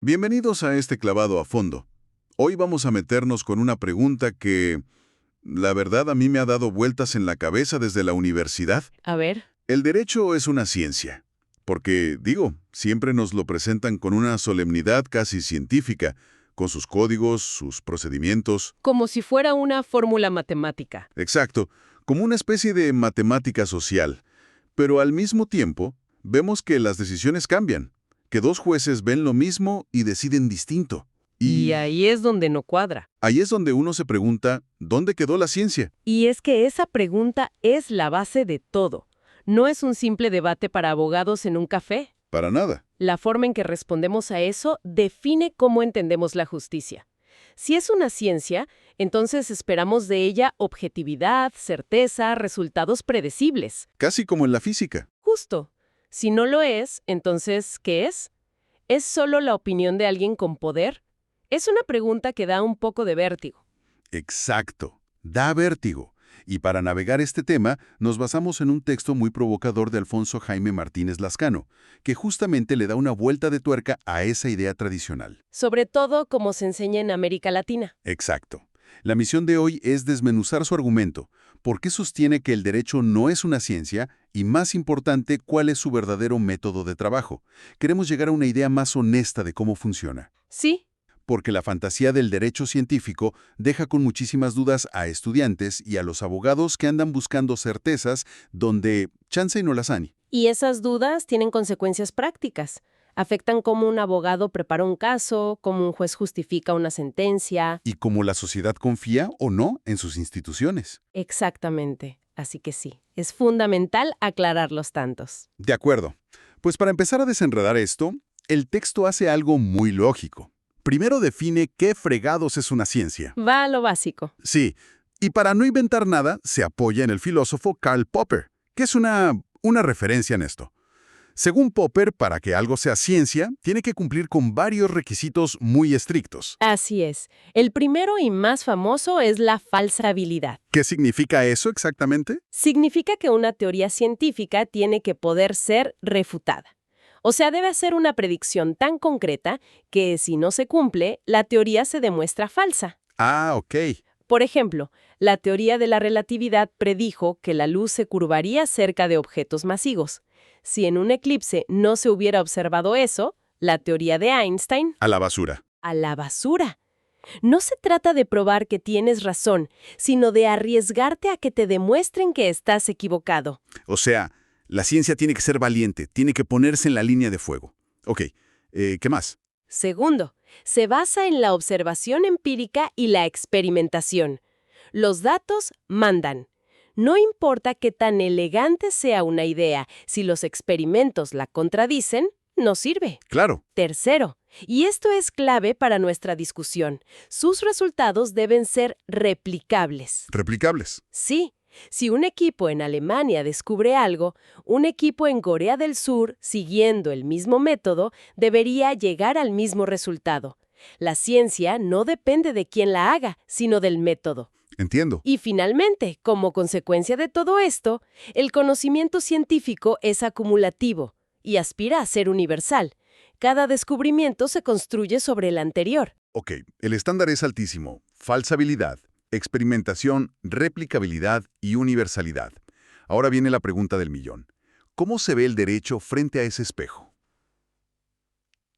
Bienvenidos a este clavado a fondo. Hoy vamos a meternos con una pregunta que, la verdad, a mí me ha dado vueltas en la cabeza desde la universidad. A ver, El derecho es una ciencia, porque, siempre nos lo presentan con una solemnidad casi científica, con sus códigos, sus procedimientos. como si fuera una fórmula matemática. Exacto, como una especie de matemática social. Pero al mismo tiempo, vemos que las decisiones cambian, que dos jueces ven lo mismo y deciden distinto. Y ahí es donde no cuadra. Ahí es donde uno se pregunta, ¿dónde quedó la ciencia? Y es que esa pregunta es la base de todo. No es un simple debate para abogados en un café. Para nada. La forma en que respondemos a eso define cómo entendemos la justicia. Si es una ciencia, entonces esperamos de ella objetividad, certeza, resultados predecibles. Casi como en la física. Justo. Si no lo es, entonces, ¿qué es? ¿Es solo la opinión de alguien con poder? Es una pregunta que da un poco de vértigo. Exacto. Da vértigo. Y para navegar este tema, nos basamos en un texto muy provocador de Alfonso Jaime Martínez Lazcano, que justamente le da una vuelta de tuerca a esa idea tradicional. Sobre todo como se enseña en América Latina. Exacto. La misión de hoy es desmenuzar su argumento, por qué sostiene que el derecho no es una ciencia y, más importante, cuál es su verdadero método de trabajo. Queremos llegar a una idea más honesta de cómo funciona. Sí, Porque la fantasía del derecho científico deja con muchísimas dudas a estudiantes y a los abogados que andan buscando certezas donde chance y no las hay. y esas dudas tienen consecuencias prácticas. Afectan cómo un abogado prepara un caso, cómo un juez justifica una sentencia. Y cómo la sociedad confía o no en sus instituciones. Exactamente. Así que sí, es fundamental aclarar los tantos. De acuerdo. Pues para empezar a desenredar esto, el texto hace algo muy lógico. Primero define qué fregados es una ciencia. Va a lo básico. Sí, y para no inventar nada, se apoya en el filósofo Karl Popper, que es una referencia en esto. Según Popper, para que algo sea ciencia, tiene que cumplir con varios requisitos muy estrictos. Así es. El primero y más famoso es la falsabilidad. ¿Qué significa eso exactamente? Significa que una teoría científica tiene que poder ser refutada. O sea, debe hacer una predicción tan concreta que si no se cumple, la teoría se demuestra falsa. Ah, ok. Por ejemplo, la teoría de la relatividad predijo que la luz se curvaría cerca de objetos masivos. Si en un eclipse no se hubiera observado eso, la teoría de Einstein, A la basura. a la basura. No se trata de probar que tienes razón, sino de arriesgarte a que te demuestren que estás equivocado. O sea, la ciencia tiene que ser valiente, tiene que ponerse en la línea de fuego. Ok, ¿qué más? Segundo, se basa en la observación empírica y la experimentación. Los datos mandan. No importa qué tan elegante sea una idea, si los experimentos la contradicen, no sirve. Claro, Tercero, y esto es clave para nuestra discusión, sus resultados deben ser replicables. replicables. Sí, si un equipo en Alemania descubre algo, un equipo en Corea del Sur, siguiendo el mismo método, debería llegar al mismo resultado. La ciencia no depende de quién la haga, sino del método. Entiendo. Y finalmente, como consecuencia de todo esto, el conocimiento científico es acumulativo y aspira a ser universal. Cada descubrimiento se construye sobre el anterior. Ok, el estándar es altísimo. Falsabilidad, experimentación, replicabilidad y universalidad. Ahora viene la pregunta del millón. ¿Cómo se ve el derecho frente a ese espejo?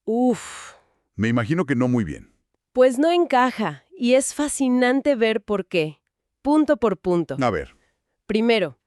Uf, Me imagino que no muy bien. pues no encaja, y es fascinante ver por qué. Punto por punto. A ver, Primero,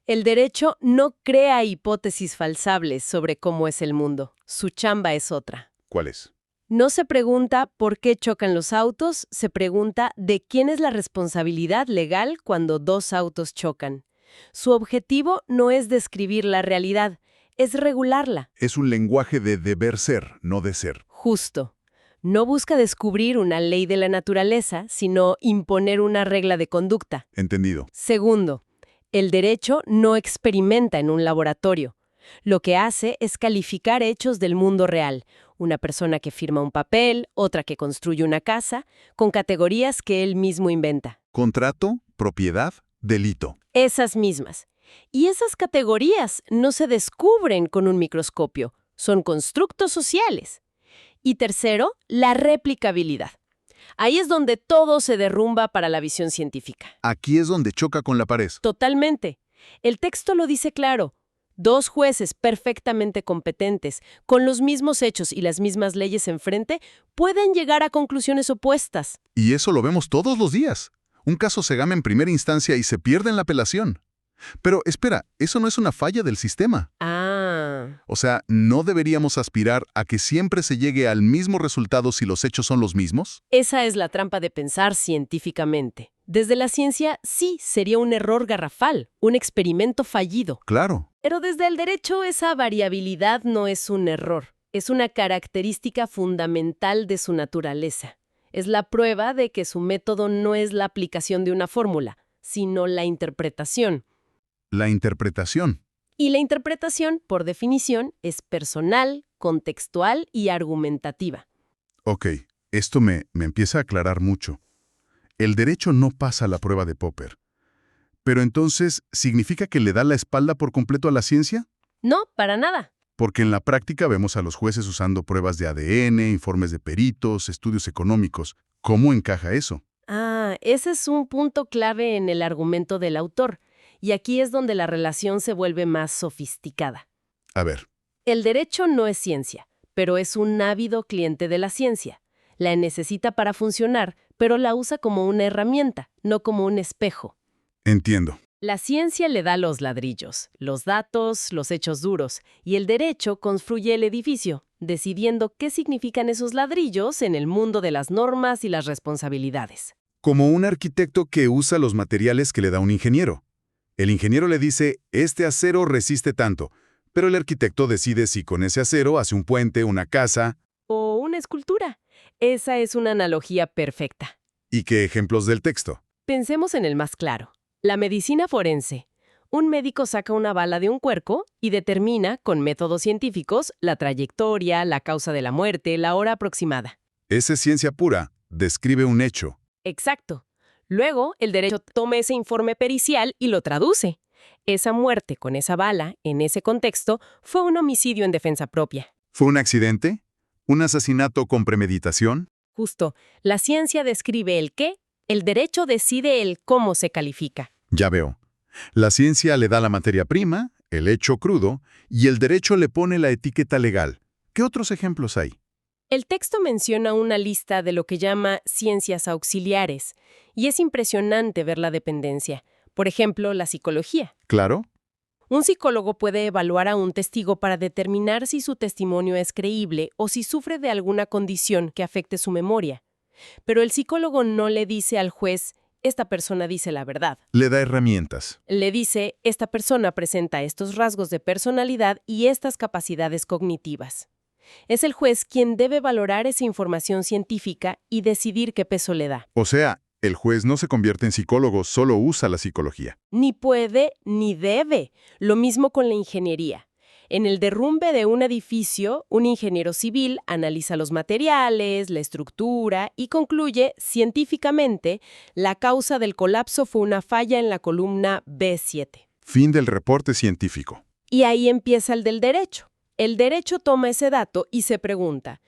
el derecho no crea hipótesis falsables sobre cómo es el mundo. Su chamba es otra. ¿cuál es? No se pregunta por qué chocan los autos, se pregunta de quién es la responsabilidad legal cuando dos autos chocan. Su objetivo no es describir la realidad, es regularla. Es un lenguaje de deber ser, no de ser. Justo. No busca descubrir una ley de la naturaleza, sino imponer una regla de conducta. Entendido. Segundo, el derecho no experimenta en un laboratorio. Lo que hace es calificar hechos del mundo real. Una persona que firma un papel, otra que construye una casa, con categorías que él mismo inventa. Contrato, propiedad, delito. Esas mismas. Y esas categorías no se descubren con un microscopio, son constructos sociales. Y tercero, la replicabilidad. Ahí es donde todo se derrumba para la visión científica. Aquí es donde choca con la pared. Totalmente. El texto lo dice claro. Dos jueces perfectamente competentes, con los mismos hechos y las mismas leyes enfrente, pueden llegar a conclusiones opuestas. Y eso lo vemos todos los días. Un caso se gana en primera instancia y se pierde en la apelación. Pero espera, eso no es una falla del sistema. Ah, O sea, ¿no deberíamos aspirar a que siempre se llegue al mismo resultado si los hechos son los mismos? esa es la trampa de pensar científicamente. Desde la ciencia, sí, sería un error garrafal, un experimento fallido. Claro. Pero desde el derecho, esa variabilidad no es un error. Es una característica fundamental de su naturaleza. Es la prueba de que su método no es la aplicación de una fórmula, sino la interpretación. La interpretación. Y la interpretación, por definición, es personal, contextual y argumentativa. Ok, esto me empieza a aclarar mucho. El derecho no pasa la prueba de Popper. Pero entonces, ¿significa que le da la espalda por completo a la ciencia? No, para nada. Porque en la práctica vemos a los jueces usando pruebas de ADN, informes de peritos, estudios económicos. ¿Cómo encaja eso? Ah, ese es un punto clave en el argumento del autor. Y aquí es donde la relación se vuelve más sofisticada. A ver, El derecho no es ciencia, pero es un ávido cliente de la ciencia. La necesita para funcionar, pero la usa como una herramienta, no como un espejo. entiendo. La ciencia le da los ladrillos, los datos, los hechos duros, y el derecho construye el edificio, decidiendo qué significan esos ladrillos en el mundo de las normas y las responsabilidades. Como un arquitecto que usa los materiales que le da un ingeniero. El ingeniero le dice, este acero resiste tanto, pero el arquitecto decide si con ese acero hace un puente, una casa. O una escultura. Esa es una analogía perfecta. ¿Y qué ejemplos del texto? Pensemos en el más claro. La medicina forense. Un médico saca una bala de un cuerpo y determina, con métodos científicos, la trayectoria, la causa de la muerte, la hora aproximada. Esa es ciencia pura, describe un hecho. Exacto. Luego, el derecho toma ese informe pericial y lo traduce. Esa muerte con esa bala, en ese contexto, fue un homicidio en defensa propia. ¿Fue un accidente? ¿Un asesinato con premeditación? Justo, la ciencia describe el qué, el derecho decide el cómo se califica. Ya veo. La ciencia le da la materia prima, el hecho crudo, y el derecho le pone la etiqueta legal. ¿Qué otros ejemplos hay? El texto menciona una lista de lo que llama ciencias auxiliares, y es impresionante ver la dependencia. Por ejemplo, la psicología. Claro. Un psicólogo puede evaluar a un testigo para determinar si su testimonio es creíble o si sufre de alguna condición que afecte su memoria. Pero el psicólogo no le dice al juez, esta persona dice la verdad. Le da herramientas. Le dice, esta persona presenta estos rasgos de personalidad y estas capacidades cognitivas. Es el juez quien debe valorar esa información científica y decidir qué peso le da. O sea, el juez no se convierte en psicólogo, solo usa la psicología. Ni puede ni debe. Lo mismo con la ingeniería. En el derrumbe de un edificio, un ingeniero civil analiza los materiales, la estructura y concluye, científicamente, la causa del colapso fue una falla en la columna B7. Fin del reporte científico. Y ahí empieza el del derecho. El derecho toma ese dato y se pregunta,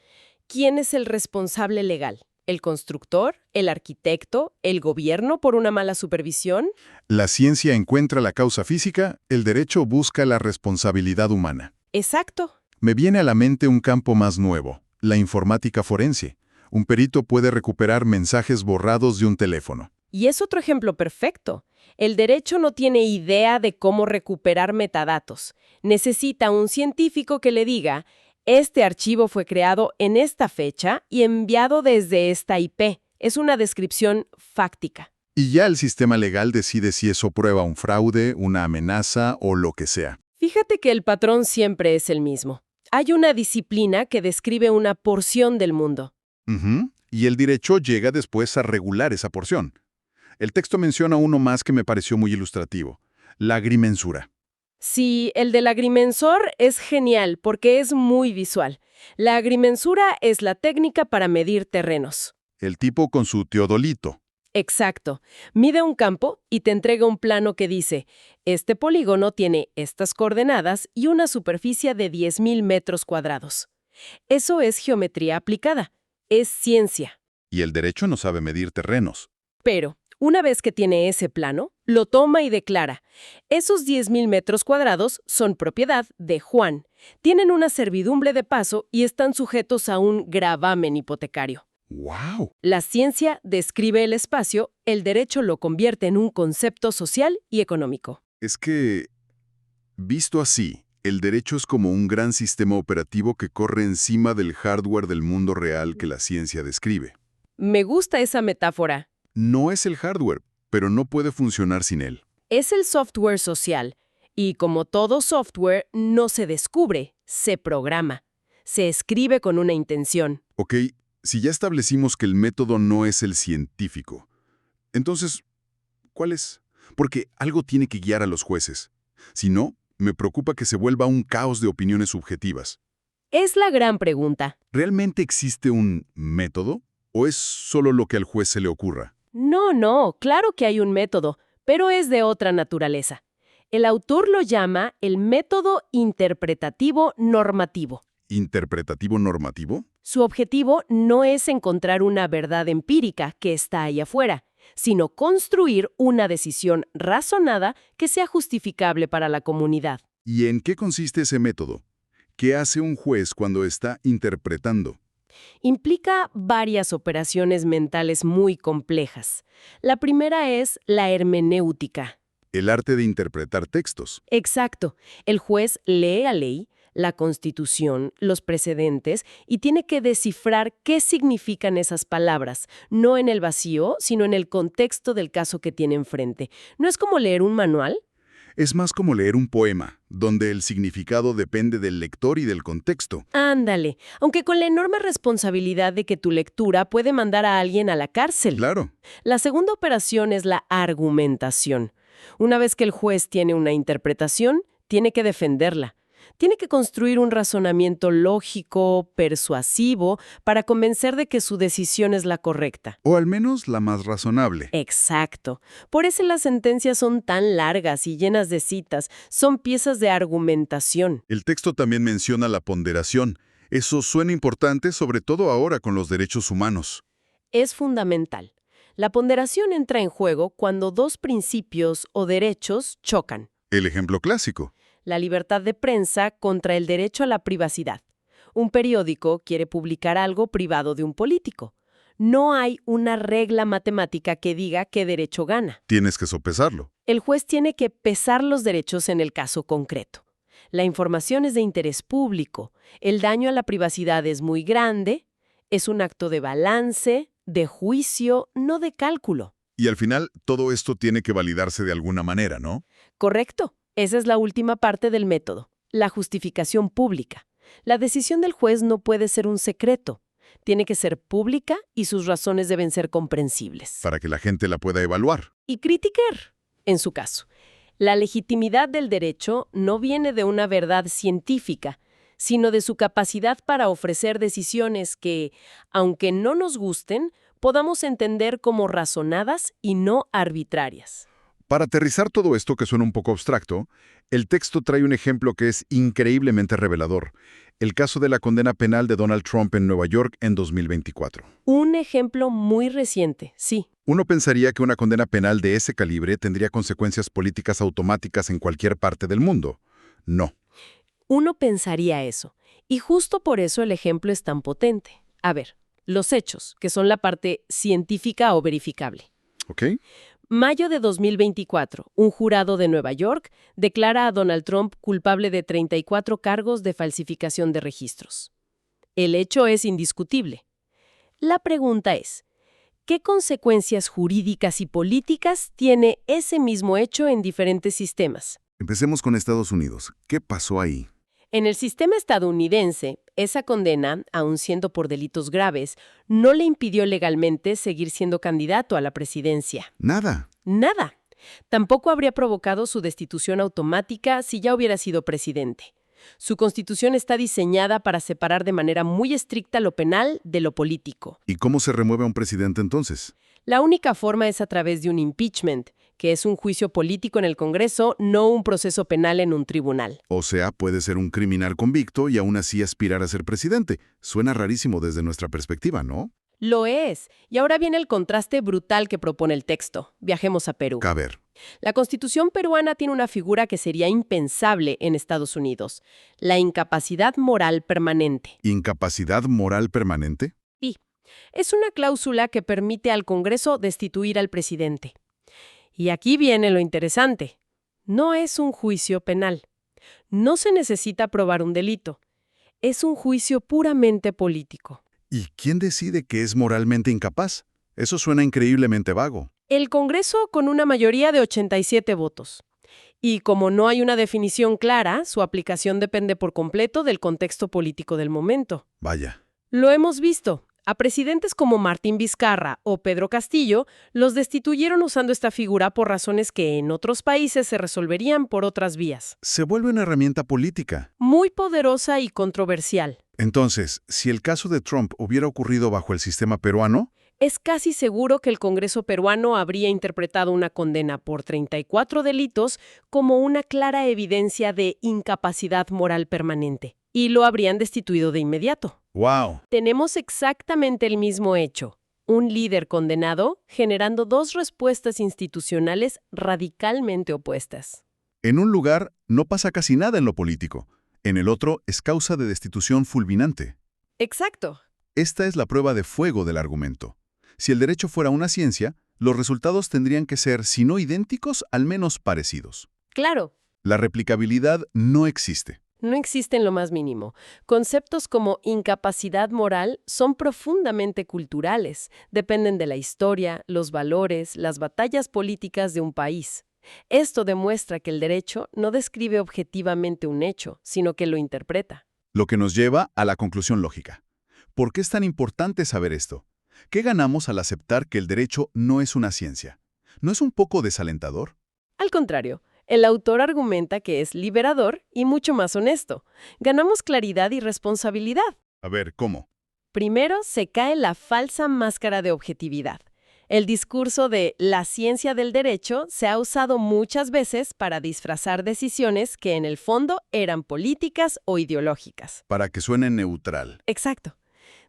¿quién es el responsable legal? ¿El constructor? ¿El arquitecto? ¿El gobierno por una mala supervisión? La ciencia encuentra la causa física, el derecho busca la responsabilidad humana. Exacto. Me viene a la mente un campo más nuevo, la informática forense. Un perito puede recuperar mensajes borrados de un teléfono. Y es otro ejemplo perfecto. El derecho no tiene idea de cómo recuperar metadatos. Necesita un científico que le diga, este archivo fue creado en esta fecha y enviado desde esta IP. Es una descripción fáctica. Y ya el sistema legal decide si eso prueba un fraude, una amenaza o lo que sea. Fíjate que el patrón siempre es el mismo. Hay una disciplina que describe una porción del mundo. Y el derecho llega después a regular esa porción. El texto menciona uno más que me pareció muy ilustrativo, la agrimensura. Sí, el del agrimensor es genial porque es muy visual. La agrimensura es la técnica para medir terrenos. El tipo con su teodolito. Exacto. Mide un campo y te entrega un plano que dice, este polígono tiene estas coordenadas y una superficie de 10.000 metros cuadrados. Eso es geometría aplicada. Es ciencia. Y el derecho no sabe medir terrenos. Pero, una vez que tiene ese plano, lo toma y declara: esos 10.000 metros cuadrados son propiedad de Juan, tienen una servidumbre de paso y están sujetos a un gravamen hipotecario. ¡Wow! La ciencia describe el espacio, el derecho lo convierte en un concepto social y económico. Es que, visto así, el derecho es como un gran sistema operativo que corre encima del hardware del mundo real que la ciencia describe. Me gusta esa metáfora. No es el hardware, pero no puede funcionar sin él. Es el software social, y como todo software, no se descubre, se programa. Se escribe con una intención. Ok, si ya establecimos que el método no es el científico, entonces, ¿cuál es? Porque algo tiene que guiar a los jueces. Si no, me preocupa que se vuelva un caos de opiniones subjetivas. Es la gran pregunta. ¿Realmente existe un método? ¿O es solo lo que al juez se le ocurra? No, claro que hay un método, pero es de otra naturaleza. El autor lo llama el método interpretativo normativo. ¿Interpretativo normativo? Su objetivo no es encontrar una verdad empírica que está ahí afuera, sino construir una decisión razonada que sea justificable para la comunidad. ¿Y en qué consiste ese método? ¿Qué hace un juez cuando está interpretando? Implica varias operaciones mentales muy complejas. La primera es la hermenéutica. El arte de interpretar textos. Exacto. El juez lee la ley, la Constitución, los precedentes y tiene que descifrar qué significan esas palabras, no en el vacío, sino en el contexto del caso que tiene enfrente. ¿No es como leer un manual? Es más como leer un poema, donde el significado depende del lector y del contexto. Ándale, aunque con la enorme responsabilidad de que tu lectura puede mandar a alguien a la cárcel. Claro. La segunda operación es la argumentación. Una vez que el juez tiene una interpretación, tiene que defenderla. Tiene que construir un razonamiento lógico, persuasivo, para convencer de que su decisión es la correcta. O al menos la más razonable. Exacto. Por eso las sentencias son tan largas y llenas de citas. Son piezas de argumentación. El texto también menciona la ponderación. Eso suena importante, sobre todo ahora con los derechos humanos. Es fundamental. La ponderación entra en juego cuando dos principios o derechos chocan. El ejemplo clásico. La libertad de prensa contra el derecho a la privacidad. Un periódico quiere publicar algo privado de un político. No hay una regla matemática que diga qué derecho gana. Tienes que sopesarlo. El juez tiene que pesar los derechos en el caso concreto. La información es de interés público. El daño a la privacidad es muy grande. Es un acto de balance, de juicio, no de cálculo. Y al final, todo esto tiene que validarse de alguna manera, ¿no? Correcto. Esa es la última parte del método, la justificación pública. La decisión del juez no puede ser un secreto. Tiene que ser pública y sus razones deben ser comprensibles. Para que la gente la pueda evaluar. Y criticar, en su caso. La legitimidad del derecho no viene de una verdad científica, sino de su capacidad para ofrecer decisiones que, aunque no nos gusten, podamos entender como razonadas y no arbitrarias. Para aterrizar todo esto, que suena un poco abstracto, el texto trae un ejemplo que es increíblemente revelador. El caso de la condena penal de Donald Trump en Nueva York en 2024. Un ejemplo muy reciente, sí. Uno pensaría que una condena penal de ese calibre tendría consecuencias políticas automáticas en cualquier parte del mundo. No. Uno pensaría eso. Y justo por eso el ejemplo es tan potente. A ver, los hechos, que son la parte científica o verificable. ¿Ok? Mayo de 2024, un jurado de Nueva York declara a Donald Trump culpable de 34 cargos de falsificación de registros. El hecho es indiscutible. La pregunta es, ¿qué consecuencias jurídicas y políticas tiene ese mismo hecho en diferentes sistemas? Empecemos con Estados Unidos. ¿Qué pasó ahí? En el sistema estadounidense, esa condena, aun siendo por delitos graves, no le impidió legalmente seguir siendo candidato a la presidencia. Nada. Nada. Tampoco habría provocado su destitución automática si ya hubiera sido presidente. Su constitución está diseñada para separar de manera muy estricta lo penal de lo político. ¿Y cómo se remueve a un presidente entonces? La única forma es a través de un impeachment, que es un juicio político en el Congreso, no un proceso penal en un tribunal. O sea, puede ser un criminal convicto y aún así aspirar a ser presidente. Suena rarísimo desde nuestra perspectiva, ¿no? Lo es. Y ahora viene el contraste brutal que propone el texto. Viajemos a Perú. A ver, La Constitución peruana tiene una figura que sería impensable en Estados Unidos: la incapacidad moral permanente. ¿incapacidad moral permanente? Sí, es una cláusula que permite al Congreso destituir al presidente. Y aquí viene lo interesante. No es un juicio penal. No se necesita probar un delito. Es un juicio puramente político. ¿Y quién decide que es moralmente incapaz? Eso suena increíblemente vago. El Congreso con una mayoría de 87 votos. Y como no hay una definición clara, su aplicación depende por completo del contexto político del momento. Vaya. Lo hemos visto. A presidentes como Martín Vizcarra o Pedro Castillo los destituyeron usando esta figura por razones que en otros países se resolverían por otras vías. Se vuelve una herramienta política. Muy poderosa y controversial. Entonces, si el caso de Trump hubiera ocurrido bajo el sistema peruano, Es casi seguro que el Congreso peruano habría interpretado una condena por 34 delitos como una clara evidencia de incapacidad moral permanente, y lo habrían destituido de inmediato. ¡wow! Tenemos exactamente el mismo hecho: un líder condenado generando dos respuestas institucionales radicalmente opuestas. En un lugar no pasa casi nada en lo político. En el otro es causa de destitución fulminante. Exacto. Esta es la prueba de fuego del argumento. Si el derecho fuera una ciencia, los resultados tendrían que ser, si no idénticos, al menos parecidos. Claro, La replicabilidad no existe. no existe en lo más mínimo. Conceptos como incapacidad moral son profundamente culturales, dependen de la historia, los valores, las batallas políticas de un país. Esto demuestra que el derecho no describe objetivamente un hecho, sino que lo interpreta. Lo que nos lleva a la conclusión lógica. ¿Por qué es tan importante saber esto? ¿Qué ganamos al aceptar que el derecho no es una ciencia? ¿No es un poco desalentador? Al contrario, el autor argumenta que es liberador y mucho más honesto. Ganamos claridad y responsabilidad. A ver, ¿cómo? Primero, se cae la falsa máscara de objetividad. El discurso de la ciencia del derecho se ha usado muchas veces para disfrazar decisiones que en el fondo eran políticas o ideológicas. Para que suene neutral. Exacto.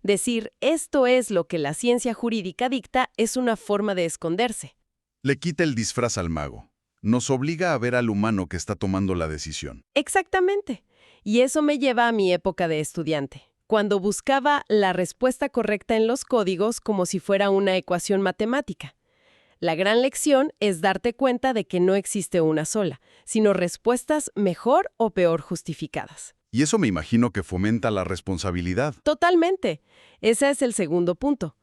Decir esto es lo que la ciencia jurídica dicta es una forma de esconderse. Le quita el disfraz al mago. Nos obliga a ver al humano que está tomando la decisión. Exactamente. Y eso me lleva a mi época de estudiante, cuando buscaba la respuesta correcta en los códigos como si fuera una ecuación matemática. La gran lección es darte cuenta de que no existe una sola, sino respuestas mejor o peor justificadas. Y eso me imagino que fomenta la responsabilidad. Totalmente. Ese es el segundo punto.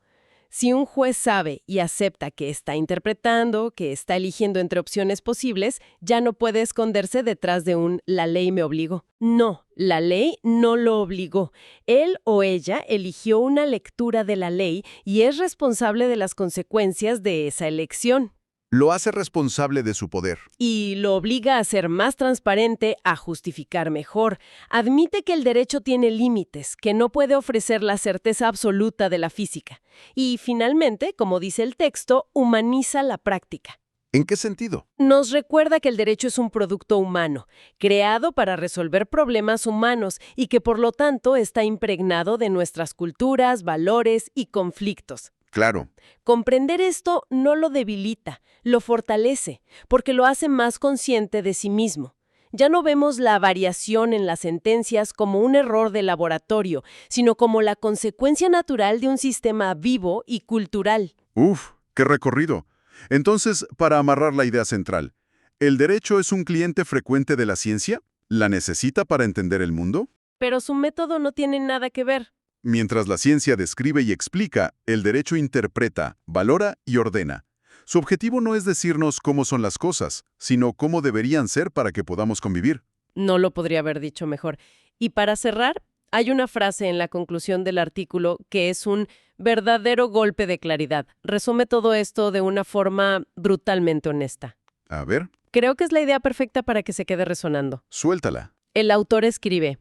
Si un juez sabe y acepta que está interpretando, que está eligiendo entre opciones posibles, ya no puede esconderse detrás de un «la ley me obligó». No, la ley no lo obligó. Él o ella eligió una lectura de la ley y es responsable de las consecuencias de esa elección. Lo hace responsable de su poder. Y lo obliga a ser más transparente, a justificar mejor. Admite que el derecho tiene límites, que no puede ofrecer la certeza absoluta de la física. Y finalmente, como dice el texto, humaniza la práctica. ¿En qué sentido? Nos recuerda que el derecho es un producto humano, creado para resolver problemas humanos y que por lo tanto está impregnado de nuestras culturas, valores y conflictos. Claro. Comprender esto no lo debilita, lo fortalece, porque lo hace más consciente de sí mismo. Ya no vemos la variación en las sentencias como un error de laboratorio, sino como la consecuencia natural de un sistema vivo y cultural. ¡Uf! ¡Qué recorrido! Entonces, para amarrar la idea central, ¿el derecho es un cliente frecuente de la ciencia? ¿La necesita para entender el mundo? Pero su método no tiene nada que ver. Mientras la ciencia describe y explica, el derecho interpreta, valora y ordena. Su objetivo no es decirnos cómo son las cosas, sino cómo deberían ser para que podamos convivir. No lo podría haber dicho mejor. Y para cerrar, hay una frase en la conclusión del artículo que es un verdadero golpe de claridad. Resume todo esto de una forma brutalmente honesta. A ver, Creo que es la idea perfecta para que se quede resonando. suéltala. El autor escribe: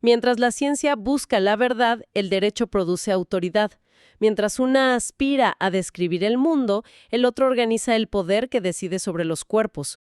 mientras la ciencia busca la verdad, el derecho produce autoridad. Mientras una aspira a describir el mundo, el otro organiza el poder que decide sobre los cuerpos.